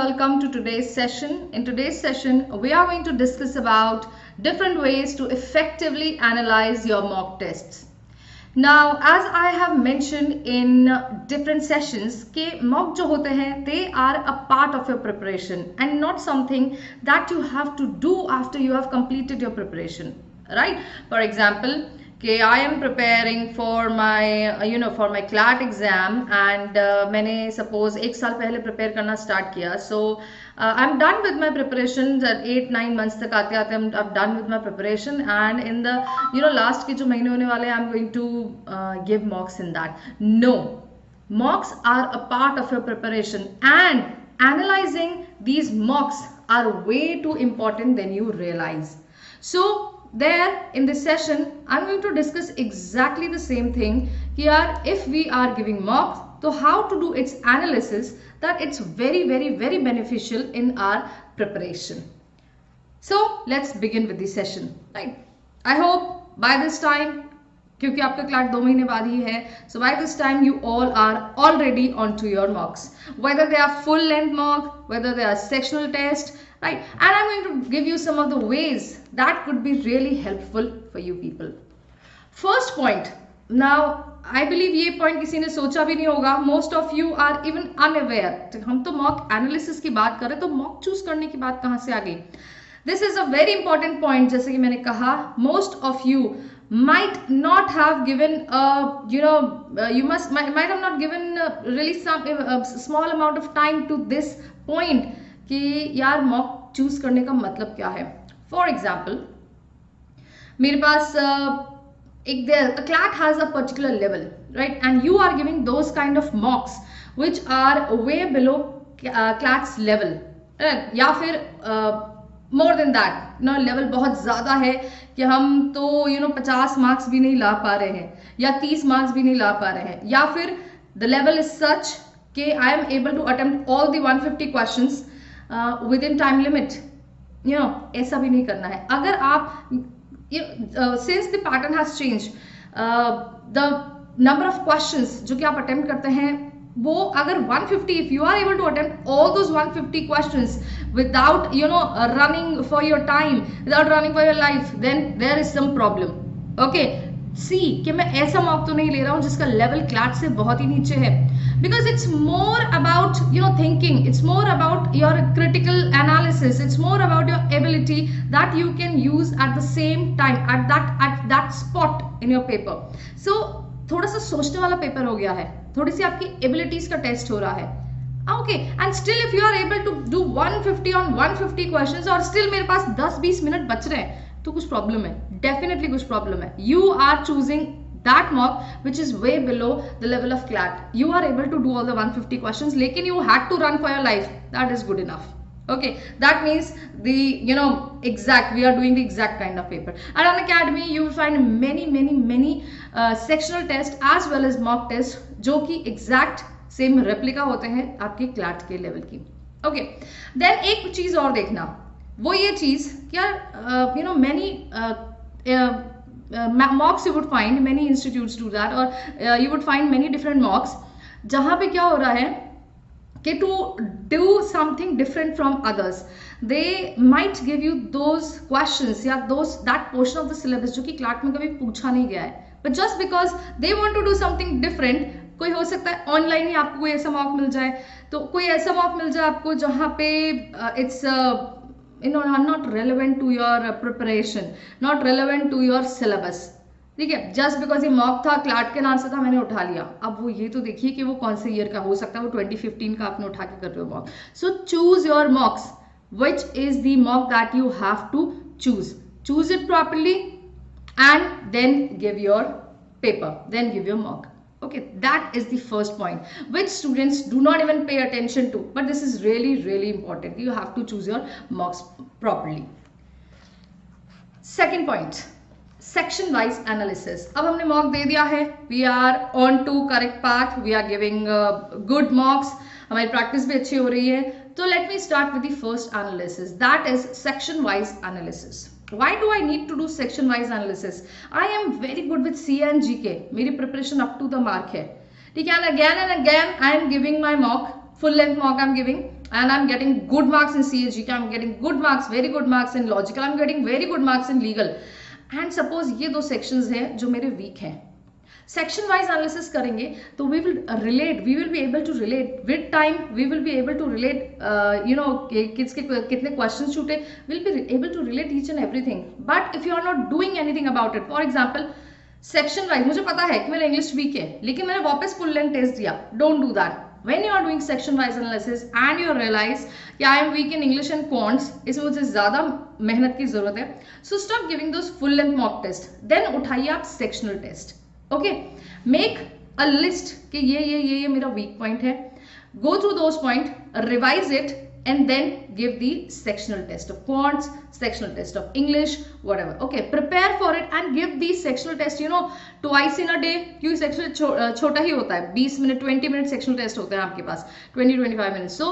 welcome to today's session. In today's session, we are going to discuss about different ways to effectively analyze your mock tests. Now, as I have mentioned in different sessions, कि mock जो होते हैं, they are a part of your preparation and not something that you have to do after you have completed your preparation, right? For example, कि I am preparing for my for my CLAT exam and मैंने suppose एक साल पहले prepare करना start किया, so I'm done with my preparation. 8-9 months तक आते आते I'm done with my preparation and in the last के जो महीने होने वाले I'm going to give mocks in that. No, mocks are a part of your preparation and analyzing these mocks are way too important than you realize. So there in this session I'm going to discuss exactly the same thing here. If we are giving mocks, so how to do its analysis, that it's very beneficial in our preparation. So let's begin with the session, right? I hope by this time, क्योंकि आपका class 2 महीने बाद ही है, so by this time you all are already onto your mocks, whether they are full length mock, whether they are sectional test, right? And I'm going to give you some of the ways that could be really helpful for you people. First point, now I believe ये point किसी ने सोचा भी नहीं होगा. Most of you are even unaware. हम तो mock analysis की बात कर रहे, तो mock choose करने की बात कहाँ से आ गई? This is a very important point. जैसे कि मैंने कहा, most of you might not have given you might have not given really some small amount of time to this point कि यार mock choose करने का मतलब क्या है. For example, मेरे पास a CLAT has a particular level, right? And you are giving those kind of mocks which are way below CLAT's level, right? या फिर more than that, level बहुत ज़्यादा है कि हम तो 50 marks भी नहीं ला पा रहे हैं या 30 marks भी नहीं ला पा रहे हैं, या फिर the level is such कि I am able to attempt all the 150 questions within time limit. ऐसा भी नहीं करना है. अगर आप since the pattern has changed, the number of questions जो कि आप attempt करते हैं, वो अगर 150, if you are able to attempt all those 150 questions without running for your time, without running for your life, then there is some problem. Okay, see कि मैं ऐसा मॉक तो नहीं ले रहा हूँ जिसका लेवल क्लैट से बहुत ही नीचे है, because it's more about thinking, it's more about your critical analysis, it's more about your ability that you can use at the same time at that spot in your paper. So थोड़ा सा सोचने वाला paper हो गया है, थोड़ी सी आपकी abilities का टेस्ट हो रहा है. Okay, and still if you are able to do 150 on 150 questions और स्टिल मेरे पास 10-20 मिनट बच रहे हैं, तो कुछ प्रॉब्लम है, डेफिनेटली कुछ प्रॉब्लम है. You are choosing that mock which is way below the level of CLAT. You are able to do all the 150 questions, लेकिन you had to run for your life. That is good enough. Okay, that means the exact, we are doing the exact kind of paper. At Unacademy you will find many sectional tests as well as mock tests जो कि exact same replica होते हैं आपके CLAT के level की. Okay, then एक चीज और देखना, वो ये चीज क्या many mocks you would find, many institutes do that, or you would find many different mocks जहाँ पे क्या हो रहा है कि to do something different from others, they might give you those questions या that portion of the syllabus जो कि CLAT में कभी पूछा नहीं गया है, but just because they want to do something different. कोई हो सकता है ऑनलाइन ही आपको कोई ऐसा मॉक मिल जाए, तो कोई ऐसा मॉक मिल जाए आपको जहाँ पे it's not relevant to your preparation, not relevant to your syllabus. ठीक है, जस्ट बिकॉज ये मॉक था, क्लैट के नाम से था, मैंने उठा लिया. अब वो ये तो देखिए कि वो कौन से ईयर का हो सकता है, वो 2015 का आपने उठा के कर रहे हो mock. So choose your mocks, which is the mock that you have to choose it properly and then give your paper, then give your mock. Okay, that is the first point which students do not even pay attention to, but this is really important. You have to choose your mocks properly. Second point, section wise analysis. अब हमने mock दे दिया है, we are on to correct path, we are giving good mocks, हमारी practice भी अच्छी हो रही है. So let me start with the first analysis, that is section wise analysis. Why do I need to do section wise analysis? I am very good with C and GK. मेरी preparation up to the mark है, ठीक है. And again I am giving my mock, full length mock I am giving, and I'm getting good marks in CAGK, I'm getting good marks, very good marks in logical, I'm getting very good marks in legal, and suppose ये दो sections हैं जो मेरे weak हैं, section wise analysis करेंगे तो we will be able to relate with time, we will be able to relate kids के कितने क्वेश्चन छूटे, will be able to relate each and everything. But if you are not doing anything about it, for example section wise मुझे पता है कि मेरा English weak है लेकिन मैंने वापस फुल लेंथ टेस्ट दिया, don't do that. When you are doing section wise analysis and you realize कि I am weak in English and quants, इसमें मुझे ज़्यादा मेहनत की ज़रूरत है, so stop giving those full length mock test, then उठाइए आप sectional test. Okay, make a list कि ये मेरा weak point है, go through those point, revise it and then give the sectional test of quants, sectional test of English, whatever. Okay, prepare for it and give the sectional test, you know, twice in a day. क्योंकि sectional छोटा ही होता है, 20 minute 20 minute sectional test होते हैं आपके पास, 20-25 minutes. So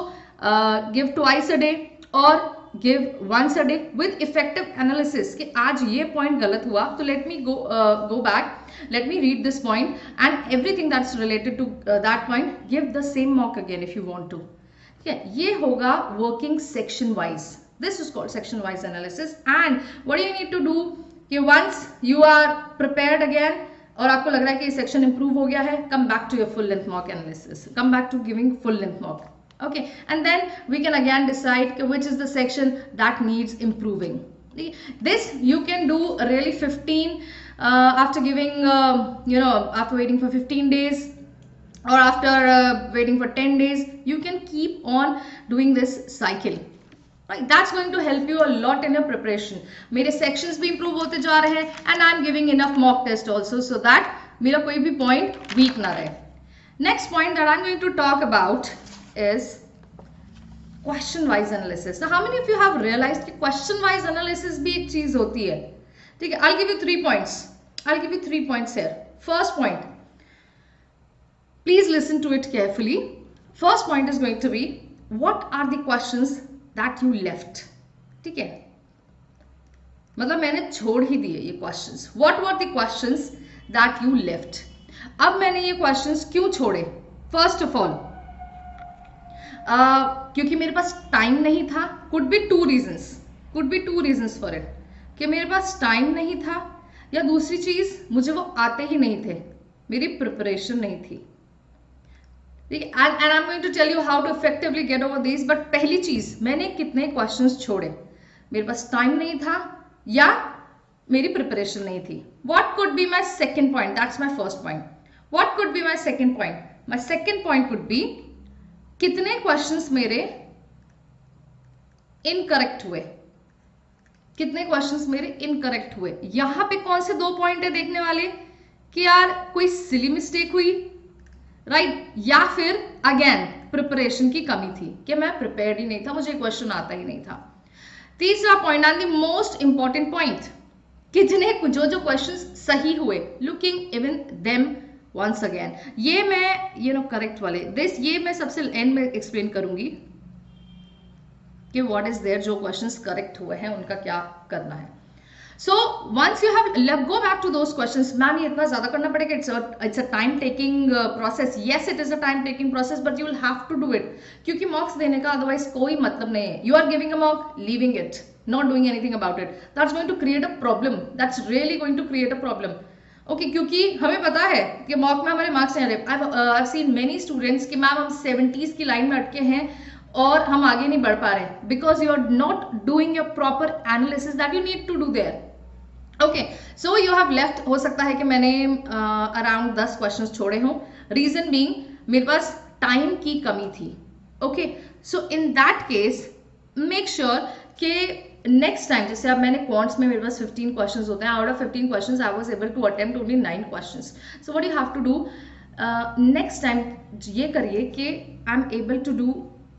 give twice a day or give once a day with effective analysis कि आज ये point गलत हुआ तो let me go back, let me read this point and everything that's related to that point, give the same mock again if you want to. ये होगा working section wise. This is called section wise analysis. And what do you need to do कि once you are prepared again और आपको लग रहा है कि section improve हो गया है, come back to your full length mock analysis, come back to giving full length mock. Okay, and then we can again decide which is the section that needs improving. This you can do really 15 after giving after waiting for 15 days or after waiting for 10 days. You can keep on doing this cycle, right? That's going to help you a lot in your preparation. मेरे sections भी improve होते जा रहे हैं and I'm giving enough mock test also so that मेरा कोई भी point weak ना रहे. Next point that I'm going to talk about is question wise analysis. Now how many of you have realized कि question wise analysis भी एक चीज होती है? ठीक है, I'll give you 3 points. I'll give you 3 points here. First point, please listen to it carefully. First point is going to be what are the questions that you left. ठीक है, मतलब मैंने छोड़ ही दिए ये questions. What were the questions that you left? अब मैंने ये questions क्यों छोड़े? First of all, क्योंकि मेरे पास टाइम नहीं था. Could be two reasons for it. कि मेरे पास टाइम नहीं था या दूसरी चीज मुझे वो आते ही नहीं थे, मेरी प्रिपरेशन नहीं थी. And I'm going to tell you how to effectively get over these. But पहली चीज, मैंने कितने questions छोड़े? मेरे पास टाइम नहीं था या मेरी प्रिपरेशन नहीं थी. What could be my second point? That's my first point. What could be my second point? My second point could be कितने क्वेश्चंस मेरे इनकरेक्ट हुए, कितने क्वेश्चंस मेरे इनकरेक्ट हुए. यहां पे कौन से 2 पॉइंट है देखने वाले कि यार कोई सिली मिस्टेक हुई, राइट, या फिर अगेन प्रिपरेशन की कमी थी कि मैं प्रिपेयर्ड ही नहीं था, मुझे क्वेश्चन आता ही नहीं था. तीसरा point and the most important point, कितने जो क्वेश्चंस सही हुए, looking even them once again. ये मैं करेक्ट वाले ये मैं सबसे एंड में एक्सप्लेन करूंगी कि व्हाट इज देयर, जो क्वेश्चंस करेक्ट हुए हैं उनका क्या करना है. So once you have go back to those questions. Ma'am ये इतना ज्यादा करना पड़ेगा, it's a time taking process. Yes, it is a time taking process but you will have to do it, क्योंकि मॉक्स देने का अदरवाइज कोई मतलब नहीं है. You are giving a mock, leaving it, not doing anything about it, that's going to create a problem. That's really going to create a problem. Okay, क्योंकि हमें पता है कि मॉक में हमारे मार्क्स नहीं आ रहे. I have seen many students कि मैम हम 70s की लाइन में अटके हैं और हम आगे नहीं बढ़ पा रहे, because you are not doing your proper analysis that you need to do there. Okay, so you have left, हो सकता है कि मैंने अराउंड 10 क्वेश्चंस छोड़े हों. रीजन बीइंग मेरे पास टाइम की कमी थी. Okay, so in that case make sure कि नेक्स्ट टाइम, जैसे अब मैंने क्वांट्स में मेरे पास 15 क्वेश्चंस होते हैं, out of 15 questions I was able to attempt only 9 questions. So what you have to do next time, ये करिए कि I am able to do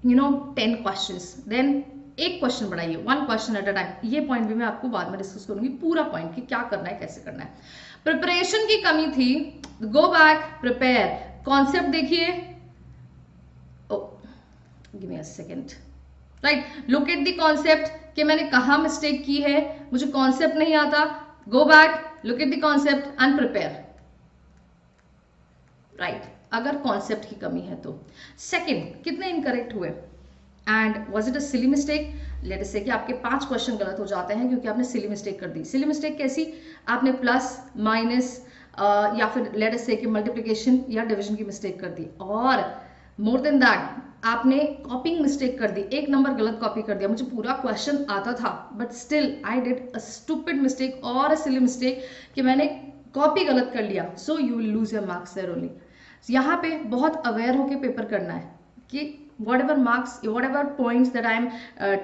10 questions, then एक क्वेश्चन बढ़ाइए, 1 क्वेश्चन एट अ टाइम. ये point भी मैं आपको बाद में डिस्कस करूंगी, पूरा पॉइंट कि क्या करना है, कैसे करना है. प्रिपरेशन की कमी थी, गो बैक, प्रिपेयर. कॉन्सेप्ट देखिए, give me a second, right, look at the concept कि मैंने कहाँ मिस्टेक की है, मुझे कॉन्सेप्ट नहीं आता. Go back, look at the concept and prepare, right, अगर कॉन्सेप्ट की कमी है तो. सेकंड, कितने इनकरेक्ट हुए, and was it a silly mistake? Late us से कि आपके 5 क्वेश्चन गलत हो जाते हैं क्योंकि आपने सिली मिस्टेक कर दी। सिली मिस्टेक कैसी? आपने प्लस माइनस या फिर लेट अस से कि मल्टीप्लिकेशन या डिवीजन की मिस्टेक कर दी, और मोर देन दैट आपने कॉपिंग मिस्टेक कर दी, एक नंबर गलत कॉपी कर दिया। मुझे पूरा क्वेश्चन आता था but still I did a stupid mistake और अ सिली मिस्टेक कि मैंने कॉपी गलत कर लिया, so you will lose your marks there only. यहाँ पे बहुत अवेयर होकर पेपर करना है कि whatever marks, whatever points that I'm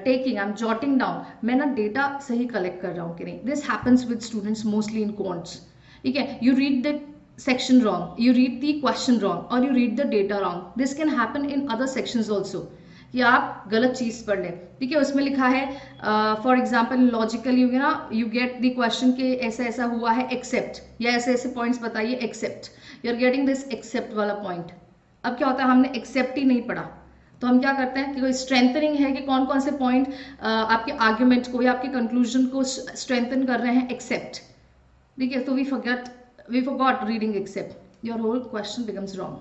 taking, I'm jotting down, मैं ना डेटा सही कलेक्ट कर रहा हूँ कि नहीं। This happens with students mostly in quants, ठीक है। You read the section wrong, you read the question wrong, or you read the data wrong. This can happen in other sections also, कि आप गलत चीज पढ़ लें, ठीक है। उसमें लिखा है for example logically you get the question के ऐसा ऐसा हुआ है एक्सेप्ट, या ऐसे ऐसे पॉइंट्स बताइए except, you are getting this except वाला पॉइंट। अब क्या होता है, हमने एक्सेप्ट ही नहीं पढ़ा, तो हम क्या करते हैं कि कोई स्ट्रेंथनिंग है कि कौन कौन से पॉइंट आपके आर्ग्यूमेंट को या आपके कंक्लूजन को स्ट्रेंथन कर रहे हैं, एक्सेप्ट, ठीक है। तो we forgot reading except, your whole question becomes wrong,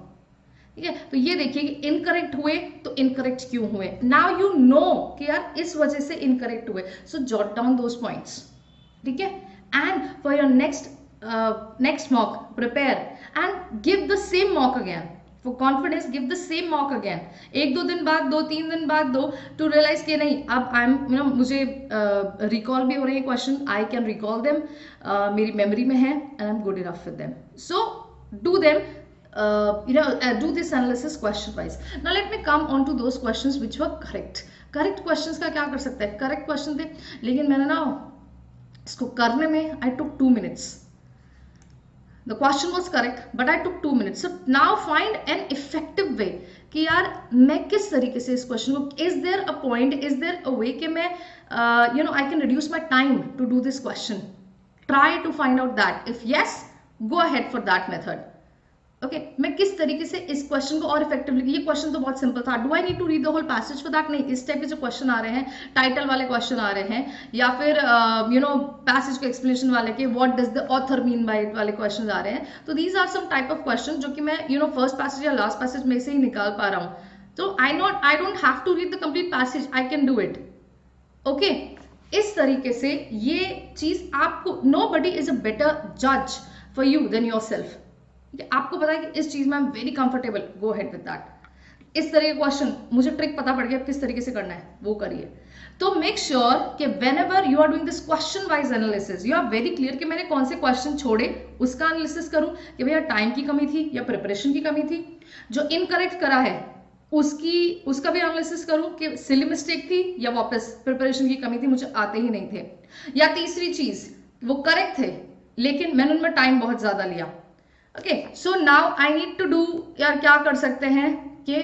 ठीक है। तो ये देखिए कि इनकरेक्ट हुए तो इनकरेक्ट क्यों हुए, नाउ यू नो कि यार इस वजह से इनकरेक्ट हुए, सो जॉट डाउन दोज पॉइंट्स, ठीक है। And for your next mock prepare and give the same mock again for confidence, give the same mock again, 1-2 दिन बाद दो, 3 दिन बाद दो, टू रियलाइज कि नहीं अब आई एम मुझे रिकॉल भी हो रहे हैं question, I can recall them, मेरी मेमोरी में है and I am good enough with them, so do them, do this analysis question wise. Now let me come on to those questions which were correct. Correct questions का क्या कर सकते हैं, correct question थे लेकिन मैंने ना इसको करने में I took 2 minutes. The question was correct, but I took 2 minutes. So now find an effective way कि यार मैं किस तरीके से इस क्वेश्चन को, is there a point, is there a way कि मैं I can reduce my time to do this question. Try to find out that. If yes, go ahead for that method. Okay मैं किस तरीके से इस question को और effectively, ये क्वेश्चन तो बहुत सिंपल था, do I need to read the whole passage for that? नहीं, इस टाइप के जो क्वेश्चन आ रहे हैं, टाइटल वाले क्वेश्चन आ रहे हैं, या फिर पैसेज के एक्सप्लेनेशन वाले के what does the author mean by it वाले क्वेश्चन आ रहे हैं, तो these are some type of question जो कि मैं फर्स्ट पैसेज या लास्ट पैसेज में से ही निकाल पा रहा हूँ। तो I don't have to read the complete passage, I can do it, okay. इस तरीके से ये चीज आपको, नोबडी इज अ बेटर जज फॉर यू देन योरसेल्फ, आपको पता है कि इस चीज में I am very comfortable, go ahead with that. इस तरह के क्वेश्चन मुझे ट्रिक पता पड़ गया किस तरीके से करना है, वो करिए। तो मेक श्योर कि whenever you are doing this question wise analysis, you are very clear कि मैंने कौन से क्वेश्चन छोड़े, उसका एनालिसिस करूं कि भैया टाइम की कमी थी या प्रिपरेशन की कमी थी, जो इनकरेक्ट करा है उसका भी एनालिसिस करूं कि सिली मिस्टेक थी या वापस प्रिपरेशन की कमी थी, मुझे आते ही नहीं थे, या तीसरी चीज वो करेक्ट थे लेकिन मैंने उनमें टाइम बहुत ज्यादा लिया। Okay, so now I need to do, यार क्या कर सकते हैं कि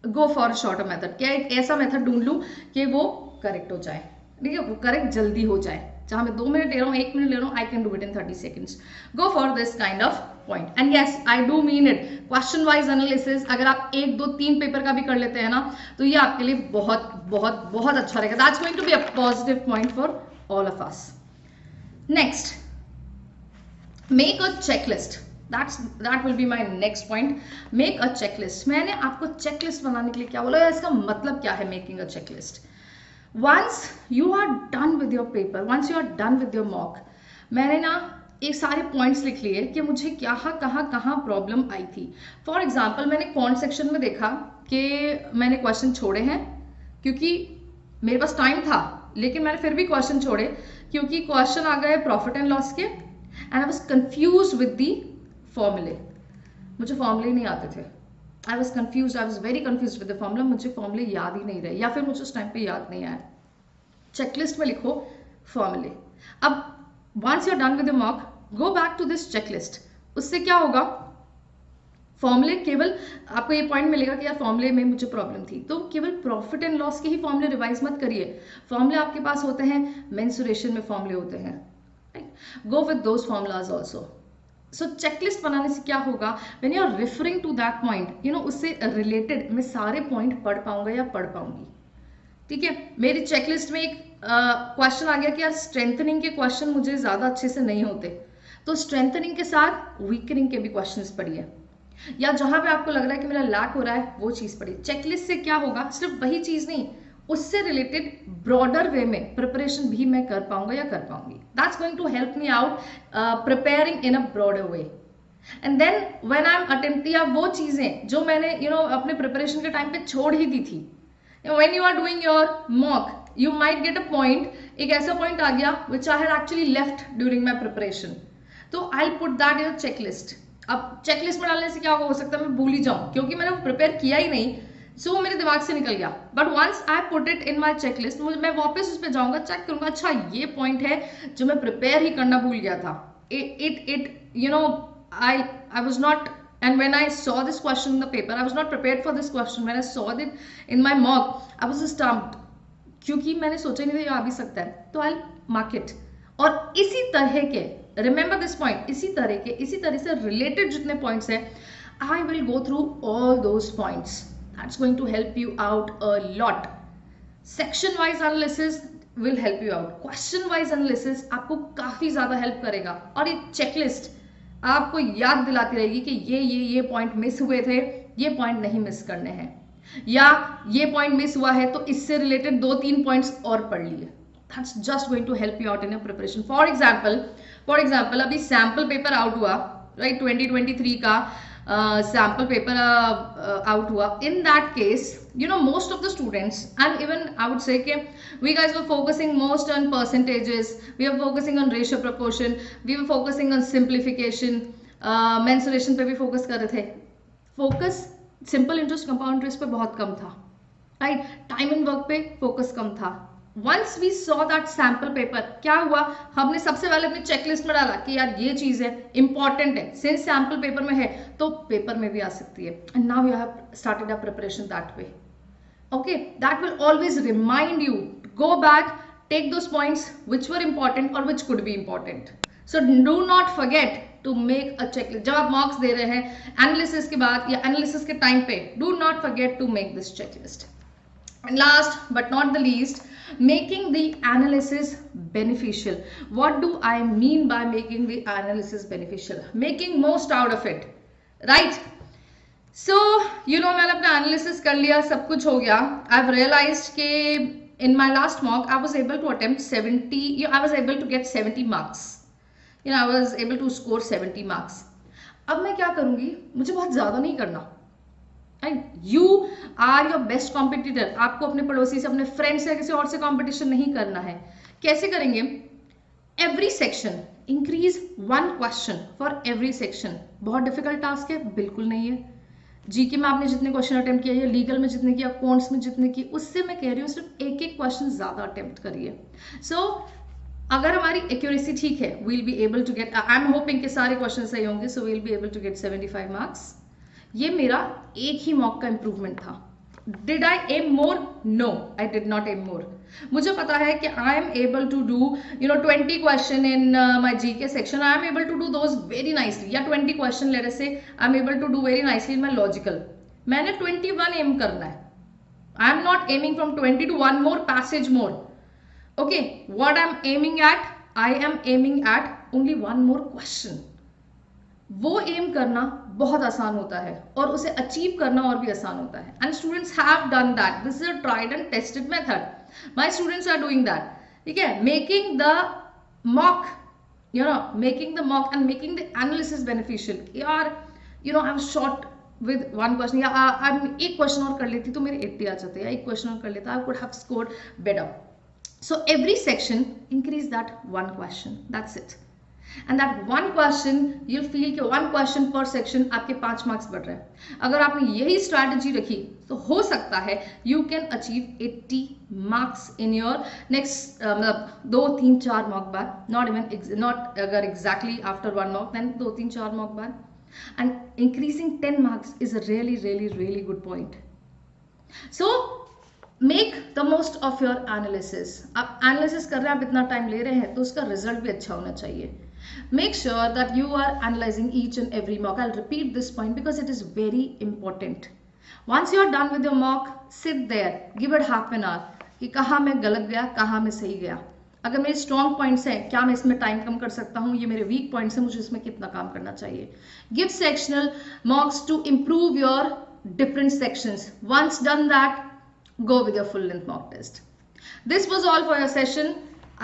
गो फॉर शॉर्टर मेथड, क्या एक ऐसा मेथड ढूंढ लूं कि वो करेक्ट हो जाए, ठीक है, वो करेक्ट जल्दी हो जाए, जहां मैं 2 मिनट ले रहा हूँ 1 मिनट ले रहा हूँ, आई can do it in 30 seconds. Go for this kind of point and yes I do mean it, question wise analysis अगर आप 1, 2, 3 पेपर का भी कर लेते हैं ना, तो ये आपके लिए बहुत बहुत बहुत अच्छा रहेगा. That's going to be a positive point for all of us. Next, make a checklist. That will be my next point. Make a checklist. मैंने आपको चेकलिस्ट बनाने के लिए क्या बोला, इसका मतलब क्या है making a checklist. Once you are done with your paper, once you are done with your mock, मैंने ना एक सारे पॉइंट्स लिख लिए कि मुझे कहाँ प्रॉब्लम आई थी. फॉर एग्जाम्पल मैंने कौन सेक्शन में देखा कि मैंने क्वेश्चन छोड़े हैं क्योंकि मेरे पास टाइम था, लेकिन मैंने फिर भी क्वेश्चन छोड़े क्योंकि क्वेश्चन आ गए प्रॉफिट एंड लॉस के and I was confuse with the फॉर्मूले. मुझे फॉर्मूले नहीं आते थे. I was confuse, I was very confuse with the formula. मुझे फॉर्मूले याद ही नहीं रहे या फिर मुझे उस टाइम पे याद नहीं आया. चेकलिस्ट में लिखो फॉर्मूले. अब once you are done with the mock, go back to this checklist. उससे क्या होगा, फॉर्मूले केवल आपको ये पॉइंट मिलेगा कि यार फॉर्मूले में मुझे प्रॉब्लम थी, तो केवल प्रॉफिट एंड लॉस के ही फॉर्मूले रिवाइज मत करिए. फॉर्मूले आपके पास होते हैं, मेंसुरेशन में फॉर्मूले होते हैं, go with those formulas also. So checklist बनाने से क्या होगा, when you are referring to that point, उससे रिलेटेड मैं सारे पॉइंट पढ़ पाऊंगा या पढ़ पाऊंगी. ठीक है, मेरी चेकलिस्ट में एक क्वेश्चन आ गया कि यार स्ट्रेंथनिंग के क्वेश्चन मुझे ज्यादा अच्छे से नहीं होते, तो स्ट्रेंथनिंग के साथ वीकनिंग के भी क्वेश्चंस पढ़िए. या जहां पे आपको लग रहा है कि मेरा लैक हो रहा है वो चीज पढ़िए। चेकलिस्ट से क्या होगा, सिर्फ वही चीज नहीं, उससे रिलेटेड ब्रॉडर वे में प्रिपरेशन भी मैं कर पाऊंगा या कर पाऊंगी। That's going to help me out preparing in a broader way. And then when I am attempt, या वो चीजें जो मैंने अपने प्रिपरेशन के टाइम पे छोड़ ही दी थी। When you are doing your mock you might get a point, एक ऐसा पॉइंट आ गया which I had actually left during my preparation, तो I put that in checklist. अब चेकलिस्ट में डालने से क्या हो सकता है मैं भूल ही जाऊं क्योंकि मैंने प्रिपेयर किया ही नहीं, सो मेरे दिमाग से निकल गया। But once I put it in my checklist, मैं वापस उस पर जाऊंगा, चेक करूंगा, अच्छा ये पॉइंट है जो मैं प्रिपेयर ही करना भूल गया था। I was not, and when I saw this question in the paper, I was not prepared for this question. When I saw it in my mock, I was stumped, क्योंकि मैंने सोचा नहीं था ये आ भी सकता है, तो I'll mark it। और इसी तरह के, remember this point, इसी तरह से related जितने points हैं, I will go through all those points. That's going to help you out a lot. Section wise analysis will help you out. Question wise analysis आपको काफी ज्यादा हेल्प करेगा, और ये चेकलिस्ट आपको याद दिलाती रहेगी कि ये पॉइंट मिस हुए थे, ये पॉइंट नहीं मिस करने हैं, या ये पॉइंट मिस हुआ है तो इससे रिलेटेड 2-3 पॉइंट्स और पढ़ लिए। That's just going to help you out in your preparation. For example अभी सैम्पल पेपर आउट हुआ, राइट, 2023 का sample paper out हुआ। In that case, most of the students, and even I would say कि we guys were focusing most on percentages, we were focusing on ratio proportion, we were focusing on simplification, mensuration पे भी focus कर रहे थे। Focus simple interest compound interest पे बहुत कम था, right? Time and work पे focus कम था। Once we saw that sample paper, क्या हुआ, हमने सबसे पहले अपनी चेकलिस्ट में डाला कि यार ये चीज है, इंपॉर्टेंट है, सिंस सैम्पल पेपर में है तो पेपर में भी आ सकती है। And now you have started a preparation that way. Okay, that will always remind you, go back, take those points which were important और which could be important. So do not forget to make a checklist. जब आप marks दे रहे हैं analysis के बाद या analysis के time पे, do not forget to make this checklist. And last but not the least, making the analysis beneficial. What do I mean by making the analysis beneficial? Making most out of it, right? So मैंने अपना analysis कर लिया, सब कुछ हो गया। I've realized कि in my last mock I was able to attempt 70, I was able to get 70 marks. I was able to score 70 marks. अब मैं क्या करूंगी, मुझे बहुत ज्यादा नहीं करना। You are your best competitor. आपको अपने पड़ोसी से, अपने फ्रेंड से, किसी और से कंपटीशन नहीं करना है। कैसे करेंगे? Every section increase 1 question for every section. बहुत डिफिकल्ट टास्क है? बिल्कुल नहीं है। जीके में आपने जितने क्वेश्चन अटेम्प्ट किया, या लीगल में जितने किया, अकाउंट्स में जितने किए, उससे मैं कह रही हूँ सिर्फ एक क्वेश्चन ज्यादा अटेम्प्ट करिए। सो अगर हमारी एक्यूरेसी ठीक है, we'll be able to get, I am hoping कि सारे क्वेश्चन सही होंगे, so we'll be able to get 75 marks. ये मेरा एक ही मॉक का इंप्रूवमेंट था। Did I aim more? No, I did not aim more. मुझे पता है कि I am able to do 20 question in my GK section, I am able to do those very nicely, या 20 क्वेश्चन लेट अस से I am able to do very nicely in my logical. मैंने 21 aim करना है। I am not aiming from 20 to 1 more passage more. Okay, what I'm aiming at, I am aiming at only 1 more question. वो M करना बहुत आसान होता है और उसे अचीव करना और भी आसान होता है। And students have done that. This is a tried and tested method. My students are doing that. ठीक है, making the mock, making the mock and making the analysis beneficial. यार I am short with 1 question, या एक question और कर लेती तो मेरे 80 आ जाते, या एक क्वेश्चन और कर लेता, I could have scored better. So every section increase that 1 question. That's it. And that 1 question, you'll feel कि 1 question per section आपके 5 मार्क्स बढ़ रहे हैं। अगर आपने यही स्ट्रैटेजी रखी तो हो सकता है you can achieve 80 marks in your next मतलब 2-3-4 मॉक बाद, not अगर exactly after 1 mock, then 2-3-4 mock बाद। And increasing 10 marks is a really really really good point. So make the most of your analysis. आप analysis कर रहे हैं, आप इतना टाइम ले रहे हैं तो उसका रिजल्ट भी अच्छा होना चाहिए। Make sure that you are analyzing each and every mock. I'll repeat this point because it is very important. Once you are done with your mock, sit there, give it half an hour कि कहाँ मैं गलत गया, कहाँ मैं सही गया। अगर मेरे स्ट्रॉन्ग पॉइंट्स हैं, क्या मैं इसमें टाइम कम कर सकता हूँ, ये मेरे वीक पॉइंट्स हैं, मुझे इसमें कितना काम करना चाहिए. Give sectional mocks to improve your different sections. Once done that, go with your full length mock test. This was all for your session.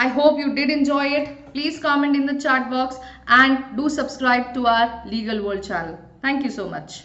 I hope you did enjoy it. Please comment in the chat box and do subscribe to our Legal World channel. Thank you so much.